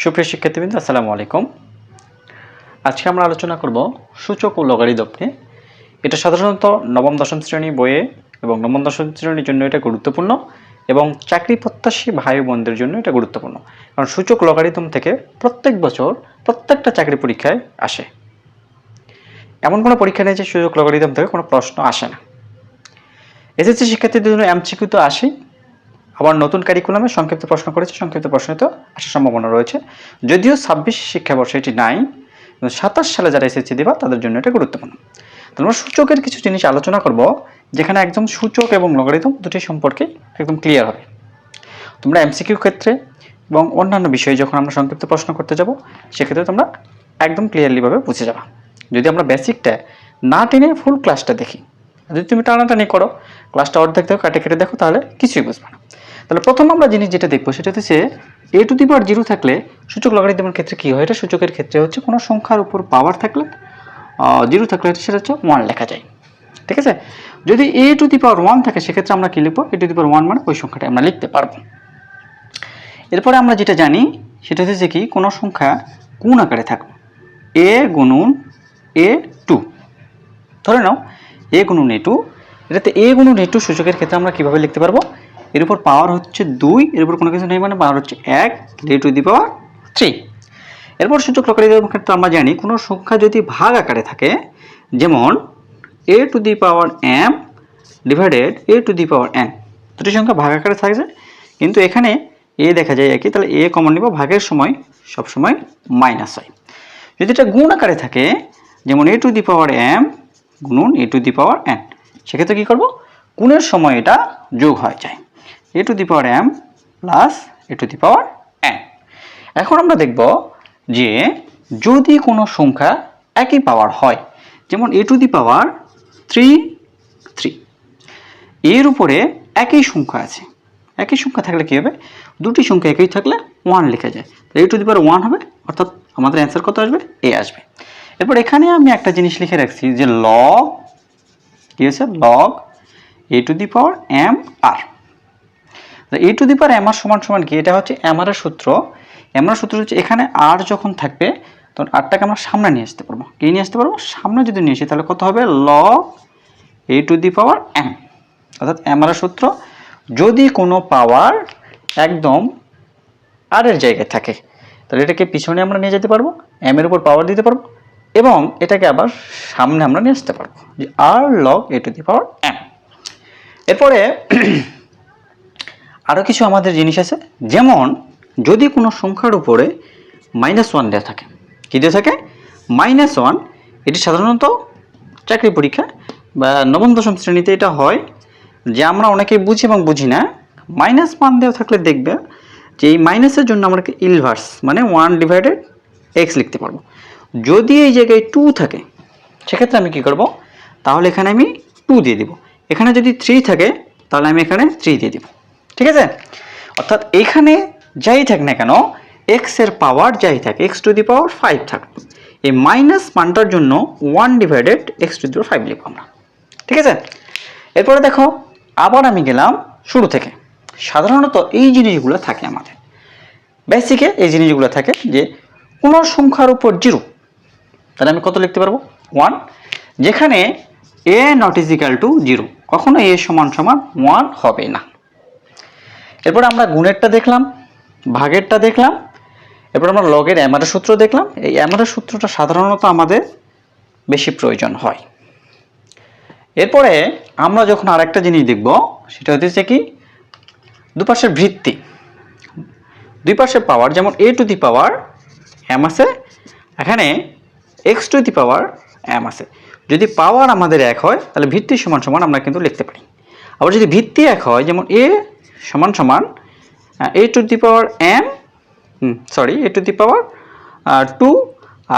সুপ্রিয় শিক্ষার্থীবৃন্দ, আসসালামু আলাইকুম। আজকে আমরা আলোচনা করব সূচক ও লগারিদম নিয়ে। এটা সাধারণত নবম দশম শ্রেণী বইয়ে এবং নবম দশম শ্রেণীর জন্য এটা গুরুত্বপূর্ণ এবং চাকরি প্রত্যাশী ভাই বোনদের জন্য এটা গুরুত্বপূর্ণ, কারণ সূচক লগারিদম থেকে প্রত্যেক বছর প্রত্যেকটা চাকরি পরীক্ষায় আসে। এমন কোনো পরীক্ষা নেই যে সূচক লগারিদম থেকে কোনো প্রশ্ন আসে না। এসএসসি শিক্ষার্থীদের জন্য এমসিকিউ তো আসেই, আবার নতুন কারিকুলামে সংক্ষিপ্ত প্রশ্ন করেছে, সংক্ষিপ্ত প্রশ্নে তো আসার সম্ভাবনা রয়েছে। যদিও 26 শিক্ষাবর্ষে এটি নাই, 27 সালে যারা এসএসসি দেবা তাদের জন্য এটা গুরুত্বপূর্ণ। তো আমরা সূচকের কিছু জিনিস আলোচনা করব, যেখানে একদম সূচক এবং লগারিদম দুটি সম্পর্কে একদম ক্লিয়ার হবে। তোমরা এমসিকিউ ক্ষেত্রে এবং অন্যান্য বিষয়ে যখন আমরা সংক্ষিপ্ত প্রশ্ন করতে যাব, সেক্ষেত্রে তোমরা একদম ক্লিয়ারলিভাবে বুঝে যাবা। যদি আমরা বেসিকটা না টেনে ফুল ক্লাসটা দেখি, যদি তুমি টানাটানি করো, ক্লাসটা অর্ধেক দেখো, কাটে কেটে দেখো, তাহলে কিছুই বুঝবে না। তাহলে প্রথম আমরা জিনিস যেটা দেখবো সেটা হচ্ছে a টু দি পাওয়ার 0 থাকলে সূচক লগারিদমের ক্ষেত্রে কি হয়। এটা সূচকের ক্ষেত্রে হচ্ছে কোনো সংখ্যার উপর পাওয়ার থাকলে 0 থাকলে সেটা হচ্ছে 1 লেখা যায়, ঠিক আছে। যদি a টু দি পাওয়ার 1 থাকে সেক্ষেত্রে আমরা কি লিখবো, a টু দি পাওয়ার 1 মানে ওই সংখ্যাটা আমরা লিখতে পারবো। এরপরে আমরা যেটা জানি সেটা হচ্ছে কি, কোনো সংখ্যা গুণ আকারে থাকবে, a গুণন a2, ধরে নাও a গুণন a2, এটাতে a গুণন a2 সূচকের ক্ষেত্রে আমরা কিভাবে লিখতে পারবো, এর উপর পাওয়ার হচ্ছে 2, এর উপর কোনো কিছু নেই মানে পাওয়ার হচ্ছে 1, a টু দি পাওয়ার 3। এরপর সূচক লগারিদমের ক্ষেত্রে আমরা জানি কোনো সংখ্যা যদি ভাগ আকারে থাকে, যেমন a to the power m divided a to the power n, দুটি সংখ্যা ভাগ আকারে থাকছে কিন্তু এখানে a দেখা যায় একই, তাহলে a কমন নিব, ভাগের সময় সবসময় মাইনাস হয়। যদি এটা গুণ আকারে থাকে, যেমন a to the power m গুণন a to the power n, সেক্ষেত্রে কী করবো, গুণের সময় এটা যোগ হয়ে যায়, a to the power m plus a to the power n। এখন আমরা দেখব যে যদি কোনো সংখ্যা একই পাওয়ার হয়, যেমন a টু দি পাওয়ার 3 এর উপরে একই সংখ্যা আছে, একই সংখ্যা থাকলে কী হবে, দুটি সংখ্যা একই থাকলে 1 লেখা যায়, a টু দি পাওয়ার 1 হবে, অর্থাৎ আমাদের অ্যান্সার কত আসবে, a আসবে। এরপর এখানে আমি একটা জিনিস লিখে রাখছি যে লগ কি আছে, log a to the power m r। a to the power m r সমান সমান কি, এটা হচ্ছে m r এর সূত্র। m r এর সূত্র হচ্ছে এখানে r যখন থাকবে তখন rটাকে আমরা সামনে নিয়ে আসতে পারবো। কি নিয়ে আসতে পারবো, সামনে যদি নিয়ে আসি তাহলে কত হবে, log a to the power m, অর্থাৎ m r এর সূত্র যদি কোনো পাওয়ার একদম r এর জায়গায় থাকে তাহলে এটাকে পিছনে আমরা নিয়ে যেতে পারবো, m এর উপর পাওয়ার দিতে পারবো এবং এটাকে আবার সামনে আমরা নিয়ে আসতে পারবো, যে r log a to the power m। এরপরে আরও কিছু আমাদের জিনিস আছে, যেমন যদি কোনো সংখ্যার উপরে -1 দেওয়া থাকে, কী দেওয়া থাকে, -1, এটি সাধারণত চাকরি পরীক্ষা বা নবম দশম শ্রেণীতে এটা হয় যে আমরা অনেকেই বুঝি এবং বুঝি না, -1 দেওয়া থাকলে দেখবে যে এই মাইনাসের জন্য আমরা ইনভার্স মানে 1 ডিভাইডেড x লিখতে পারবো। যদি এই জায়গায় 2 থাকে সেক্ষেত্রে আমি কি করব, তাহলে এখানে আমি 2 দিয়ে দিব, এখানে যদি 3 থাকে তাহলে আমি এখানে 3 দিয়ে দিব, ঠিক আছে। অর্থাৎ এখানে যাই থাক না কেন, x এর পাওয়ার যাই থাকে, x টু দি পাওয়ার 5 থাকবে, এই মাইনাস মানটার জন্য 1 ডিভাইডেড x টু দি পাওয়ার 5 লিখব আমরা, ঠিক আছে। এরপরে দেখো আবার আমি গেলাম শুরু থেকে, সাধারণত এই জিনিসগুলো থাকে আমাদের বেসিকে, এই জিনিসগুলো থাকে যে কোনো সংখ্যার উপর 0, তাহলে আমি কত লিখতে পারবো, 1, যেখানে a not is equal to 0, কখনো a সমান সমান 1 হবে না। এরপর আমরা গুণেরটা দেখলাম, ভাগেরটা দেখলাম, এরপর আমরা লগের m r এর সূত্র দেখলাম। এই m r এর সূত্রটা সাধারণত আমাদের বেশি প্রয়োজন হয়। এরপরে আমরা যখন আরেকটা জিনিস দেখব সেটা হচ্ছে কি, দুপাশের ভিত্তি, দুই পাশের পাওয়ার, যেমন a to the power m আছে, এখানে x two the power m আছে। যদি পাওয়ার আমাদের এক হয় তাহলে ভিত্তি সমান সমান আমরা কিন্তু লিখতে পারি। আবার যদি ভিত্তি এক হয়, যেমন a সমান সমান a to the power m a to the power 2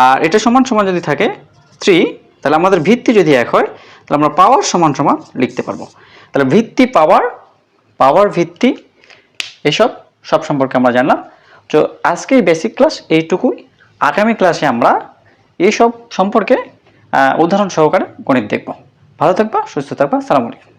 আর এটা সমান সমান যদি থাকে 3, তাহলে আমাদের ভিত্তি যদি এক হয় তাহলে আমরা পাওয়ার সমান সমান লিখতে পারবো। তাহলে ভিত্তি পাওয়ার, পাওয়ার ভিত্তি, এসব সব সম্পর্কে আমরা জানলাম। তো আজকে বেসিক ক্লাস এইটুকুই, আগামী ক্লাসে আমরা এইসব সম্পর্কে উদাহরণ সহকারে গণিত দেখব। ভালো থাকবা, সুস্থ থাকবা, আসসালামু আলাইকুম।